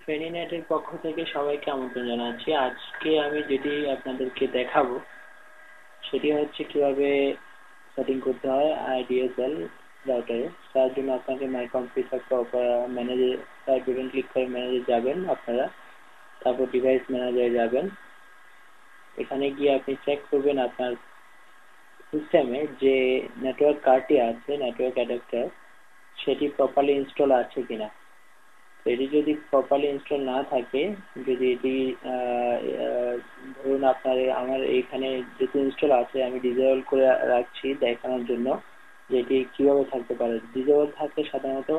ফেনীনেটের পক্ষ থেকে সবাইকে আমন্ত্রণ জানাচ্ছি। আজকে আমি যেটি আপনাদেরকে দেখাবো সেটি হচ্ছে কিভাবে সেটিং করতে হয় আইডিএসএল রাউটারে। তার জন্য আপনাকে মাই কম্পিউটার ম্যানেজে তার বাটন ক্লিক করে ম্যানেজে যাবেন আপনারা, তারপর ডিভাইস ম্যানেজারে যাবেন। এখানে গিয়ে আপনি চেক করবেন আপনার সিস্টেমে যে নেটওয়ার্ক কার্ডটি আছে, নেটওয়ার্ক অ্যাডাপ্টার, সেটি প্রপারলি ইনস্টল আছে কিনা। এটি যদি প্রপারলি ইনস্টল না থাকে, যদি এটি ধরুন আমার এইখানে যেহেতু ইনস্টল আছে, আমি ডিসেবল করে রাখছি দেখানোর জন্য যে এটি কিভাবে থাকতে পারে। ডিসেবল থাকলে সাধারণত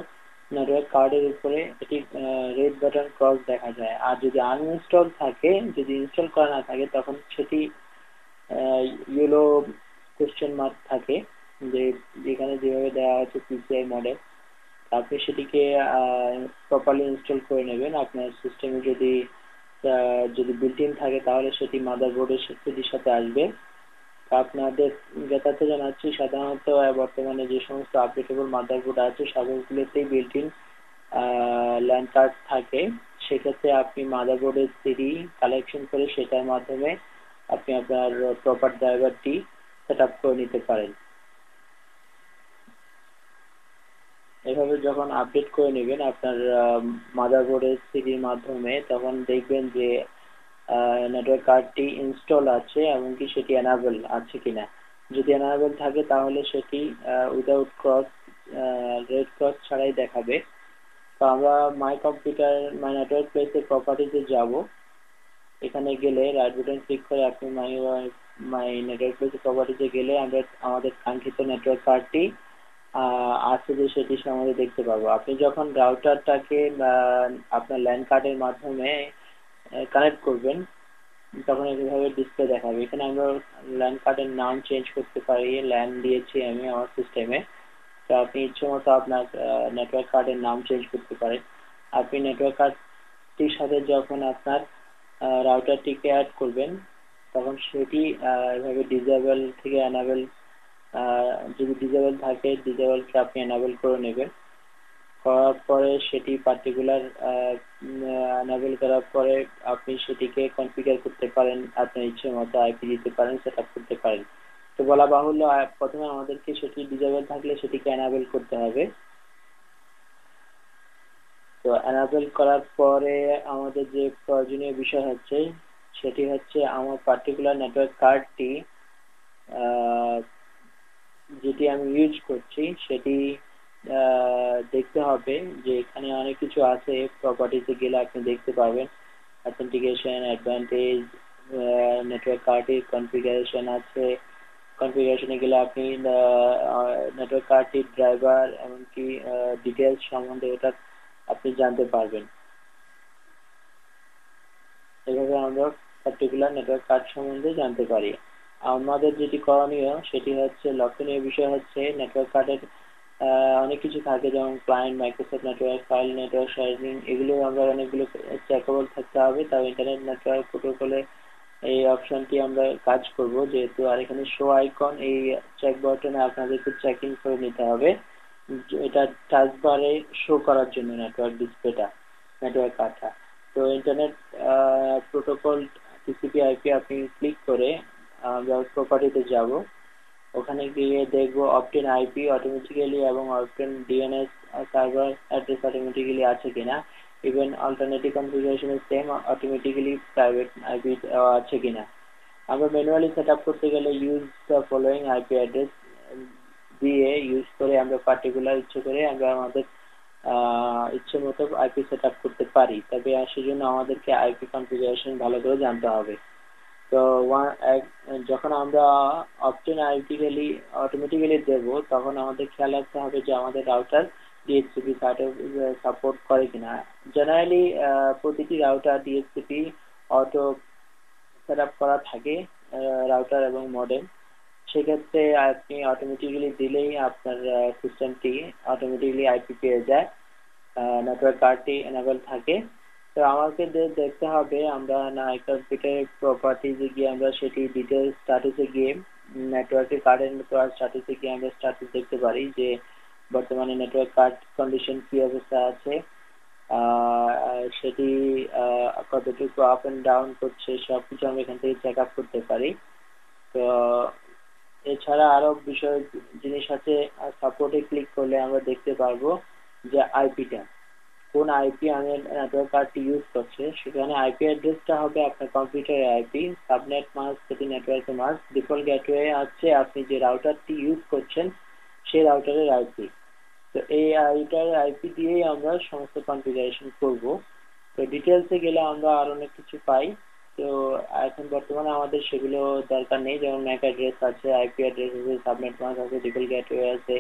নেটওয়ার্ক কার্ডের উপরে এটি রেড বাটন ক্রস দেখা যায়, আর যদি আনইনস্টল থাকে, যদি ইনস্টল করা না থাকে, তখন সেটি ইয়েলো কোশ্চেন মার্ক থাকে, যে যেখানে যেভাবে দেওয়া হচ্ছে পিসিআই মডেল। আপনি সেটিকে প্রপারলি ইনস্টল করে নেবেন। আপনার সিস্টেমে যদি বিল্ট ইন থাকে তাহলে সেটি মাদারবোর্ডের সেটির সাথে আসবে। আপনাদের যথার্থ জানাচ্ছি, সাধারণত বর্তমানে যে সমস্ত আপডেটেবল মাদারবোর্ড আছে সবগুলোতেই বিল্ট ইন ল্যান্ড কার্ড থাকে। সেক্ষেত্রে আপনি মাদারবোর্ডের সিডি কালেকশন করে সেটার মাধ্যমে আপনি আপনার প্রপার ড্রাইভারটি সেট আপ করে নিতে পারেন। এভাবে যখন আপডেট করে নেবেন আপনার মাদারবোর্ডের সিডির মাধ্যমে, তখন দেখবেন যে নেটওয়ার্ক কার্ডটি ইনস্টল আছে এবং কি সেটি এনাবেল আছে কিনা। যদি এনাবেল থাকে তাহলে সেটি উইদাউট ক্রস, রেড ক্রস ছাড়াই দেখাবে। তো আমরা মাই নেটওয়ার্ক প্লেসের প্রপার্টিতে যাব। এখানে গেলে রাইট বাটন ক্লিক করে আপনি মাই নেটওয়ার্ক প্লেসের প্রপার্টিতে গেলে আমরা আমাদের কাঙ্ক্ষিত নেটওয়ার্ক কার্ডটি আছে যে সেটি আমাদের দেখতে পাবো। আপনি যখন রাউটারটাকে আপনার ল্যান্ড কার্ডের মাধ্যমে কানেক্ট করবেন, তখন এইভাবে ডিসপ্লে দেখাবে। এখানে আমরা ল্যান্ড কার্ডের নাম চেঞ্জ করতে পারি। ল্যান্ড দিয়েছি আমি আমার সিস্টেমে, তো আপনি ইচ্ছে মতো আপনার নেটওয়ার্ক কার্ডের নাম চেঞ্জ করতে পারেন। আপনি নেটওয়ার্ক কার্ডটির সাথে যখন আপনার রাউটারটিকে অ্যাড করবেন, তখন সেটি এভাবে ডিসেবল থেকে এনাবেল, যদি ডিসেবল থাকে ডিসেবলকে আপনি এনাবেল করে নেবেন। করার পরে সেটি পার্টিকুলার এনাবেল করার পরে আপনি সেটিকে কনফিগার করতে পারেন, আপনার ইচ্ছে মতো আইপি দিতে পারেন, সেট আপ করতে পারেন। তো বলা বাহুল্য, প্রথমে আমাদেরকে সেটি ডিসেবল থাকলে সেটিকে এনাবেল করতে হবে। তো এনাবেল করার পরে আমাদের যে প্রয়োজনীয় বিষয় হচ্ছে সেটি হচ্ছে আমার পার্টিকুলার নেটওয়ার্ক কার্ডটি যেটি আমি ইউজ করছি সেটি দেখতে হবে যে এখানে অনেক কিছু আছে। প্রপার্টিতে গেলে আপনি দেখতে পাবেন অথেন্টিকেশন, অ্যাডভান্টেজ, নেটওয়ার্ক কার্ডের কনফিগারেশন আছে। কনফিগারেশনে গেলে আপনি নেটওয়ার্ক কার্ডটির ড্রাইভার এমনকি ডিটেলস সম্বন্ধে ওটা আপনি জানতে পারবেন। এভাবে আমরা পার্টিকুলার নেটওয়ার্ক কার্ড সম্বন্ধে জানতে পারি। আমাদের যেটি করণীয় সেটি হচ্ছে, লক্ষণীয় বিষয় হচ্ছে নেটওয়ার্ক কার্ডের অনেক কিছু থাকে, যেমন client, Microsoft network, file network sharing, এগুলো আমরা অনেকগুলো চেকবল থাকতে হবে। তাও ইন্টারনেট নেটওয়ার্ক প্রোটোকলে এই অপশনটি আমরা কাজ করব যেহেতু। আর এখানে শো আইকন, এই চেক বাটনে আপনাদেরকে চেকিং করে নিতে হবে। এটা টাচ বারে শো করার জন্য নেটওয়ার্ক ডিসপ্লেটা, নেটওয়ার্ক কার্ডটা। তো ইন্টারনেট প্রোটোকল টিসিপি আইপি আপনি ক্লিক করে আমরা প্রপার্টিতে যাব। ওখানে গিয়ে দেখবো অপটেন আইপি অটোমেটিক্যালি এবং obtain DNS server address automatically আছে কিনা, ইভেন অল্টারনেটিভ কনফিগারেশনের সেম অটোমেটিক্যালি প্রাইভেট আইপি আছে কিনা। আমরা ম্যানুয়ালি সেট আপ করতে গেলে use the following IP address দিয়ে ইউজ করে আমরা পার্টিকুলার ইচ্ছে করে আমরা আমাদের ইচ্ছে মতো আইপি সেট আপ করতে পারি। তবে সেজন্য আমাদেরকে আইপি কনফিগারেশন ভালো করে জানতে হবে। তো যখন আমরা অপটেন অটোমেটিক্যালি দেব, তখন আমাদের খেয়াল রাখতে হবে যে আমাদের রাউটার ডিএইচসিপি সাপোর্ট করে কিনা। জেনারেলি প্রতিটি router DHCP auto set up করা থাকে, রাউটার এবং মডেম। সেক্ষেত্রে আপনি অটোমেটিক্যালি দিলেই আপনার সিস্টেমটি অটোমেটিক্যালি আইপি পেয়ে যায়, নেটওয়ার্ক কার্ডটি এনাবেল থাকে। তো আমাকে দেখতে হবে আমরা কম্পিউটার প্রপার্টিজে গিয়ে আমরা সেটি ডিটেলস স্ট্যাটাসে গিয়ে নেটওয়ার্কের কার্ডের স্ট্যাটাসে গিয়ে আমরা স্ট্যাটাস দেখতে পারি যে বর্তমানে নেটওয়ার্ক কার্ড কন্ডিশন কি অবস্থা আছে, সেটি কতটুকু আপ এন্ড ডাউন করছে সবকিছু আমরা এখান থেকে চেক আপ করতে পারি। তো এছাড়া আরো বিষয় জিনিস আছে, সাপোর্টে ক্লিক করলে আমরা দেখতে পারবো যে আইপিটা কোন আইপি আমার নেটওয়ার্ক কার্ডটি ইউজ করছে। সেখানে আইপি অ্যাড্রেসটা হবে আপনার কম্পিউটারের আইপি, সাবনেট মাস্ক সেটি নেটওয়ার্কের মাস্ক, ডিফল্ট গেটওয়ে আছে আপনি যে রাউটারটি ইউজ করছেন সেই রাউটারের আইপি। তো এই রাউটারের আইপি দিয়েই আমরা সমস্ত কনফিগারেশন করব। তো ডিটেলসে গেলে আমরা আর অনেক কিছু পাই। তো এখন বর্তমানে আমাদের সেগুলো দরকার নেই, যেমন ম্যাক অ্যাড্রেস আছে, আইপি অ্যাড্রেস আছে, সাবনেট মাস্ক আছে, ডিফল্ট গেটওয়ে আছে,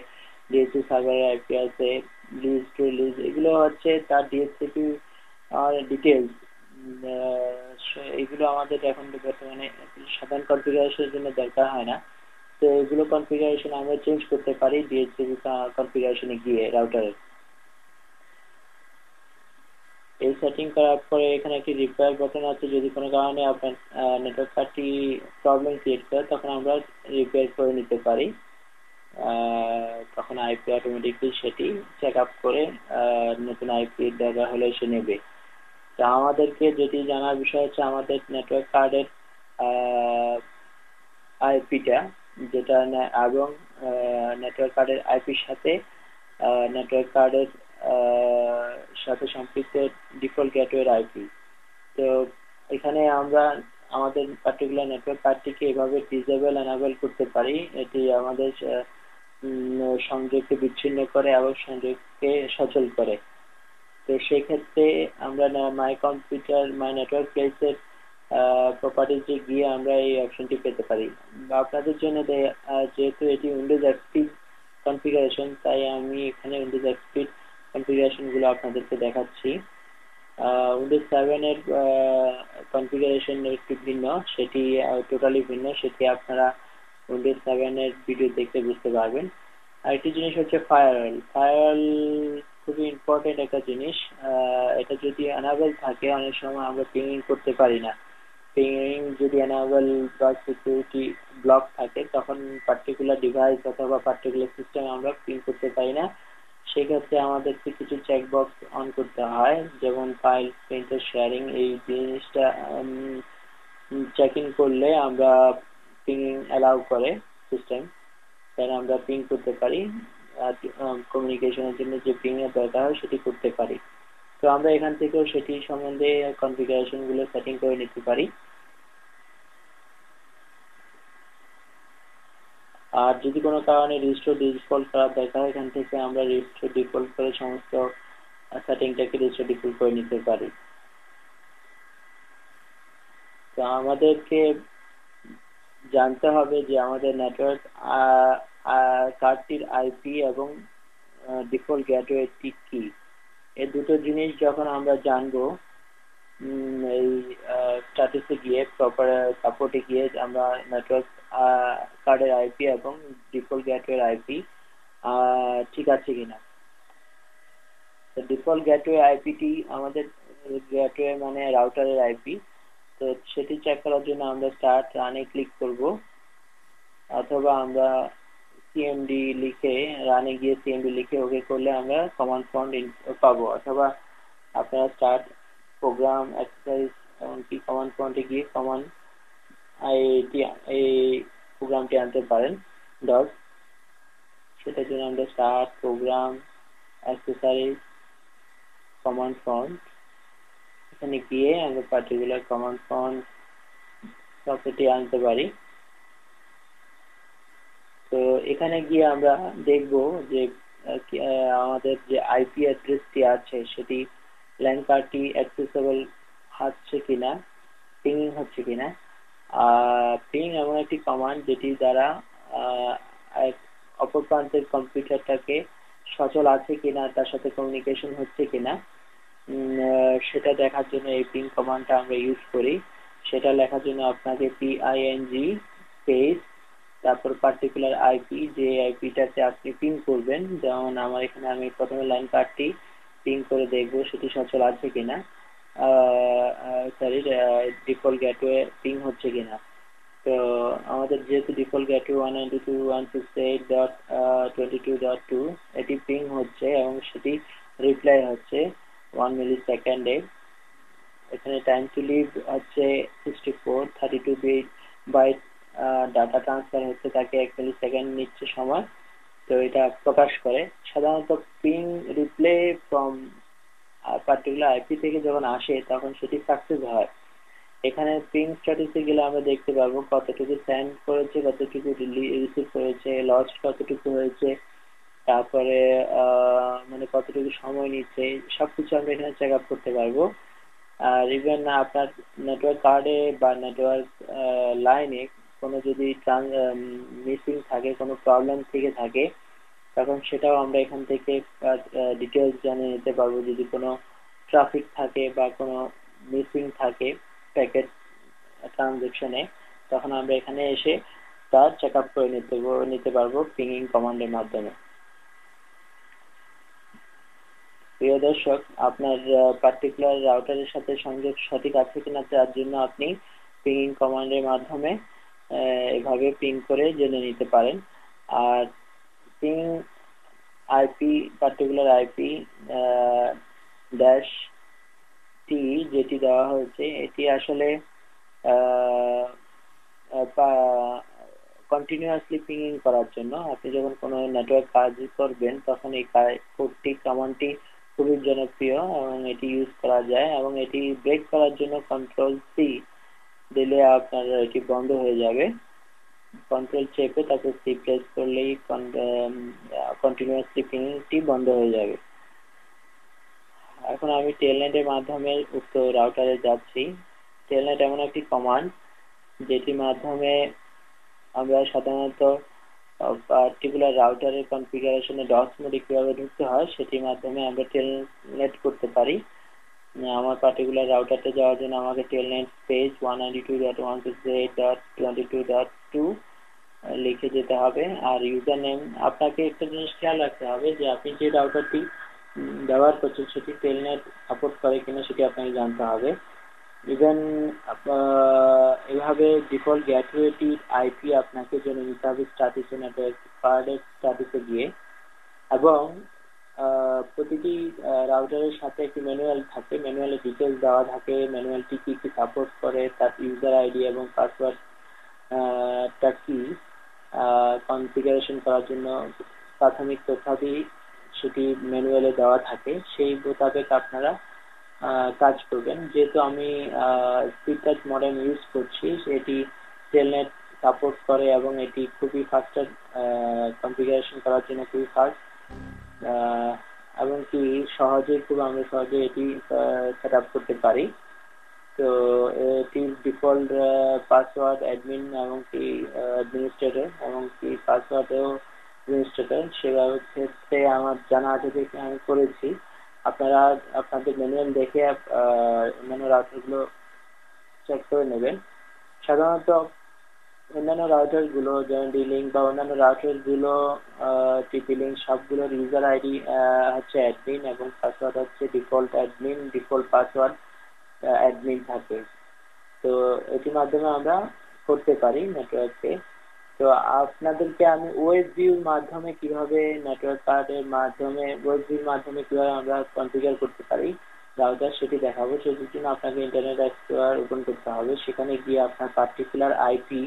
ডিএসপি সার্ভারের আইপি আছে, লিজ টু লিজ, এগুলো হচ্ছে তার ডিএসসিপি আর ডিটেলস। এগুলো আমাদের এখন বর্তমানে সাধারণ কনফিগারেশনের জন্য দরকার হয় না। তো এগুলো কনফিগারেশন আমরা চেঞ্জ করতে পারি ডিএসসিপি কনফিগারেশনে গিয়ে রাউটারের। এই সেটিং করার পরে এখানে একটি রিপেয়ার বাটন আছে, যদি কোনো কারণে আপনার নেটওয়ার্ক কার্ডটি প্রবলেম ক্রিয়েট করে তখন আমরা রিপেয়ার করে নিতে পারি। তখন আইপি অটোমেটিকলি সেটি চেক আপ করে নতুন আইপি দরকার হলে সে নেবে। তা আমাদেরকে যেটি জানার বিষয় হচ্ছে আমাদের নেটওয়ার্ক কার্ডের আইপিটা যেটা এবং নেটওয়ার্ক কার্ডের আইপির সাথে নেটওয়ার্ক কার্ডের সাথে সম্পৃক্ত ডিফল্ট গেটওয়ের আইপি। তো এখানে আমরা আমাদের পার্টিকুলার নেটওয়ার্ক কার্ডটিকে এভাবে ডিসেবল এনাবেল করতে পারি। এটি আমাদের সংযোগকে বিচ্ছিন্ন করে এবং সংযোগকে সচল করে। তো সেক্ষেত্রে আমরা মাই কম্পিউটার মাই নেটওয়ার্ক প্লেসের প্রপার্টিজে গিয়ে আমরা এই অপশনটি পেতে পারি। বা আপনাদের জন্য যেহেতু এটি উইন্ডোজ এক্সপি কনফিগারেশন, তাই আমি এখানে উইন্ডোজ এক্সপি কনফিগারেশন গুলো আপনাদেরকে দেখাচ্ছি। উইন্ডোজ 7 এর কনফিগারেশন একটু ভিন্ন, সেটি টোটালি ভিন্ন, সেটি আপনারা উইন্ডোজ 7 এর ভিডিও দেখতে বুঝতে পারবেন। আরেকটি জিনিস হচ্ছে ফায়ারওয়াল। ফায়ারওয়াল খুবই ইম্পর্টেন্ট একটা জিনিস। এটা যদি এনাবেল থাকে অনেক সময় আমরা পিং করতে পারি না। পিং যদি এনাবেল বা সিকিউরিটি ব্লক থাকে তখন পার্টিকুলার ডিভাইস অথবা পার্টিকুলার সিস্টেম আমরা পিং করতে পারি না। সেক্ষেত্রে আমাদেরকে কিছু চেকবক্স অন করতে হয়, যেমন ফাইল প্রিন্টার শেয়ারিং। এই জিনিসটা চেক ইন করলে আমরা পিং অ্যালাউ করে সিস্টেম, তাই আমরা পিং করতে পারি, কমিউনিকেশনের জন্য যে পিং এর দরকার হয় সেটি করতে পারি। তো আমরা এখান থেকেও সেটি সম্বন্ধে কনফিগারেশন গুলো সেটিং করে নিতে পারি। আর যদি কোনো কারণে রেজিস্টার ডিফল্ট করার দরকার হয় এখান থেকে আমরা রেজিস্টার ডিফল্ট করে সমস্ত সেটিংটাকে রেজিস্টার ডিফল্ট করে নিতে পারি। তো আমাদেরকে জানতে হবে যে আমাদের নেটওয়ার্ক কার্ডটির আইপি এবং ডিফল্ট গেটওয়েটি কি। এই দুটো জিনিস যখন আমরা জানবো এই স্ট্যাটাসে গিয়ে প্রপার সাপোর্টে গিয়ে আমরা নেটওয়ার্ক কার্ডের আইপি এবং ডিফল্ট গেটওয়ের আইপি ঠিক আছে কিনা। ডিফল্ট গেটওয়ে আইপিটি আমাদের গেটওয়ে মানে রাউটারের আইপি। তো সেটি চেক করার জন্য আমরা স্টার্ট রানে ক্লিক করব, অথবা আমরা সিএমডি লিখে রানে গিয়ে সিএমডি লিখে ওকে করলে আমরা কমান্ড প্রম্পট পাবো, অথবা আপনারা স্টার্ট প্রোগ্রাম এক্সারসাইজ এমনকি কমান্ড প্রম্পটে গিয়ে কমান্ড এই প্রোগ্রামটি আনতে পারেন ডট। সেটার জন্য আমরা start program exercise command prompt, এখানে গিয়ে আমরা পার্টিকুলার কমান্ড প্রম্পট প্রপার্টি আনতে পারি। তো এখানে গিয়ে আমরা দেখব যে আমাদের যে আইপি অ্যাড্রেসটি আছে সেটি ল্যান কার্ডটি অ্যাক্সেসেবল হচ্ছে কিনা, পিং হচ্ছে কিনা। পিং এমন একটি কমান্ড যেটি দ্বারা অপর প্রান্তের কম্পিউটারটাকে সচল আছে কিনা, তার সাথে কমিউনিকেশন হচ্ছে কিনা সেটা দেখার জন্য এই পিং কমান্ডটা আমরা ইউজ করি। সেটা লেখার জন্য আপনাকে পিআইএনজি স্পেস তারপর পার্টিকুলার আইপি, যে আইপিটাতে আপনি পিং করবেন, যেমন আমার এখানে আমি প্রথমে লাইন কার্ডটি পিং করে দেখবো সেটি সচল আছে কিনা, সরি ডিফল্ট গেটওয়ে পিং হচ্ছে কিনা। তো আমাদের যেহেতু ডিফল্ট গেটওয়ে 192.168.22.2 এটি পিং হচ্ছে এবং সেটি রিপ্লাই হচ্ছে 1 মিলিসেকেন্ডে। এখানে টাইম টু লিভ হচ্ছে 64, 32 বাইট ডাটা ট্রান্সফার হচ্ছে, তাকে 1 মিলিসেকেন্ড নিচ্ছে সময়। তো এটা প্রকাশ করে সাধারণত ping reply from particular IP থেকে যখন আসে তখন সেটি সাকসেস হয়। এখানে পিং স্ট্যাটাসে গেলে আমরা দেখতে পারবো কতটুকু সেন্ড করেছে, কতটুকু রিসিভ করেছে, লস্ট কতটুকু হয়েছে, তারপরে মানে কতটুকু সময় নিচ্ছে, সবকিছু আমরা এখানে চেক আপ করতে পারবো। আর ইভেন আপনার নেটওয়ার্ক কার্ডে বা নেটওয়ার্ক লাইনে কোনো যদি মিসিং থাকে, কোনো প্রবলেম থেকে থাকে, তখন সেটাও আমরা এখান থেকে ডিটেলস জানিয়ে নিতে পারবো। যদি কোনো ট্রাফিক থাকে বা কোনো মিসিং থাকে প্যাকেট ট্রানজেকশনে, তখন আমরা এখানে এসে তা চেক আপ করে নিতে পারবো পিংইং কমান্ডের মাধ্যমে। প্রিয় দর্শক, আপনার পার্টিকুলার রাউটারের সাথে সংযোগ সঠিক আছে কিনা তার জন্য আপনি পিংইং কমান্ডের মাধ্যমে এভাবে পিং করে জেনে নিতে পারেন। আর ping IP, particular IP dash T যেটি দেওয়া হয়েছে, এটি আসলে কন্টিনিউয়াসলি পিংইং করার জন্য। আপনি যখন কোনো নেটওয়ার্ক কাজ করবেন তখন এই কোডটি, কমান্ডটি খুবই জনপ্রিয় এবং এটি ইউজ করা যায়, এবং এটি ব্রেক করার জন্য কন্ট্রোল সি দিলে আপনার এটি বন্ধ হয়ে যাবে। কন্ট্রোল চেপে তারপর সি প্রেস করলেই কন্টিনিউয়াসলি পিংটি বন্ধ হয়ে যাবে। এখন আমি টেলনেটের মাধ্যমে উক্ত রাউটারে যাচ্ছি। টেলনেট এমন একটি কমান্ড যেটির মাধ্যমে আমরা সাধারণত পার্টিকুলার রাউটারের কনফিগারেশনে ডস মোডে কিভাবে ঢুকতে হয় সেটির মাধ্যমে আমরা টেলনেট করতে পারি। আমার পার্টিকুলার রাউটারতে যাওয়ার জন্য আমাকে টেলনেট স্পেস 192.168.22.2 লিখে যেতে হবে। আর ইউজার নেম, আপনাকে একটা জিনিস খেয়াল রাখতে হবে যে আপনি যে রাউটারটি ব্যবহার করছেন সেটি টেলনেট সাপোর্ট করে কিনা সেটি আপনাকে জানতে হবে। ইভেন এভাবে ডিফল্ট গেটওয়েটি আইপি আপনাকে জেনে নিতে হবে স্ট্যাটাসে, নেটওয়ার্ক কার্ডের স্ট্যাটাসে গিয়ে। এবং প্রতিটি রাউটারের সাথে একটি ম্যানুয়াল থাকে, ম্যানুয়ালে ডিটেলস দেওয়া থাকে, ম্যানুয়ালটি কি কি সাপোর্ট করে, তার ইউজার আইডি এবং পাসওয়ার্ডটা কি, কনফিগারেশন করার জন্য প্রাথমিক তথ্যাদি সেটি ম্যানুয়ালে দেওয়া থাকে। সেই মোতাবেক আপনারা কাজ করবেন। যেহেতু আমি স্পিড টাচ মডেম ইউজ করছি, এটি টেলনেট সাপোর্ট করে এবং এটি খুবই ফাস্ট, কনফিগারেশন করার জন্য খুবই ফাস্ট, এবং কি আমরা সহজে এটি সেট আপ করতে পারি। তো এটির ডিফল্ট পাসওয়ার্ড অ্যাডমিন এবং কি অ্যাডমিনিস্ট্রেটর এবং কি পাসওয়ার্ডও অ্যাডমিনিস্ট্রেটর, সেভাবে ক্ষেত্রে আমার জানা আছে দেখে আমি করেছি। আপনারা আপনাদের ম্যানুয়াল দেখে অন্যান্য রাউটারগুলো চেক করে নেবেন। সাধারণত অন্যান্য রাউটার গুলো যেমন ডিলিং বা অন্যান্য রাউটার গুলো, টিপি-লিংক, সবগুলোর ইউজার আইডি হচ্ছে অ্যাডমিন এবং পাসওয়ার্ড হচ্ছে default admin, default password admin থাকে। তো এটির মাধ্যমে আমরা করতে পারি নেটওয়ার্কে। তো আপনাদেরকে আমি ওয়েব ভিউর মাধ্যমে কিভাবে নেটওয়ার্ক কার্ডের মাধ্যমে কিভাবে আমরা কনফিগার করতে পারি রাউটার সেটি দেখাবো। সেটির জন্য আপনাকে ইন্টারনেট এক্সপ্লোরার ওপেন করতে হবে। সেখানে গিয়ে আপনার পার্টিকুলার আইপি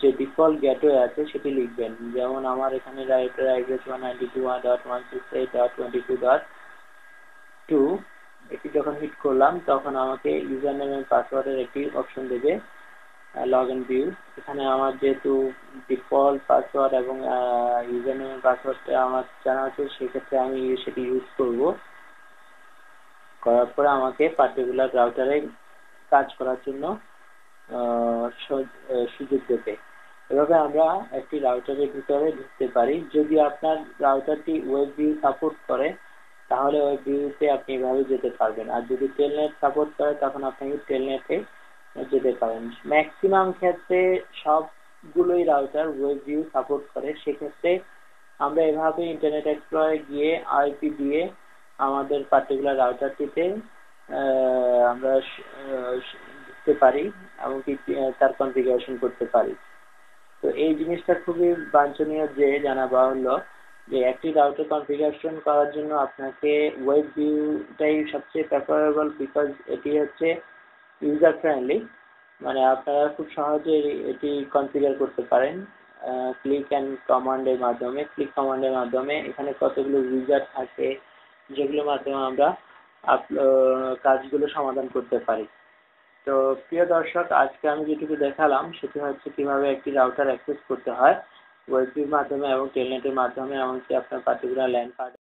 যে ডিফল্ট গেটওয়ে আছে সেটি লিখবেন। যেমন আমার এখানে রাউটার অ্যাড্রেস 192.168.22.2। এটি যখন হিট করলাম তখন আমাকে ইউজার নেম এবং পাসওয়ার্ডের একটি অপশন দেবে, লগ ইন ভিউ। এখানে আমার যেহেতু ডিফল্ট পাসওয়ার্ড এবং ইউজার নেম এবং পাসওয়ার্ডটা আমার জানা আছে, সেক্ষেত্রে আমি সেটি ইউজ করব। করার পরে আমাকে পার্টিকুলার রাউটারে কাজ করার জন্য সুযোগ দেবে। এভাবে আমরা একটি রাউটারের ভিতরে ঢুকতে পারি। যদি আপনার রাউটারটি ওয়েব ভিউ সাপোর্ট করে তাহলে ওয়েব ভিউতে আপনি এভাবে যেতে পারবেন, আর যদি টেলনেট সাপোর্ট করে তখন আপনি টেলনেটে যেতে পারেন। ম্যাক্সিমাম ক্ষেত্রে সবগুলোই রাউটার ওয়েব ভিউ সাপোর্ট করে। সেক্ষেত্রে আমরা এভাবে ইন্টারনেট এক্সপ্লোরারে গিয়ে আইপি দিয়ে আমাদের পার্টিকুলার রাউটারটিতে আমরা ঢুকতে পারি এবং তার কনফিগারেশন করতে পারি। তো এই জিনিসটা খুবই বাঞ্ছনীয় যে জানা বাহুল্য। যে একটি রাউটার কনফিগারেশন করার জন্য আপনাকে ওয়েব ভিউটাই সবচেয়ে প্রেফারেবল, বিকজ এটি হচ্ছে ইউজার ফ্রেন্ডলি। মানে আপনারা খুব সহজে এটি কনফিগার করতে পারেন ক্লিক কমান্ডের মাধ্যমে। এখানে কতগুলো ইউজার থাকে যেগুলোর মাধ্যমে আমরা কাজগুলো সমাধান করতে পারি। তো প্রিয় দর্শক, আজকে আমি যেটুকু দেখালাম সেটি হচ্ছে কিভাবে একটি রাউটার অ্যাক্সেস করতে হয় ওয়েব ভিউর মাধ্যমে এবং টেলনেটের মাধ্যমে, এমনকি আপনার পার্টিকুলার ল্যান্ড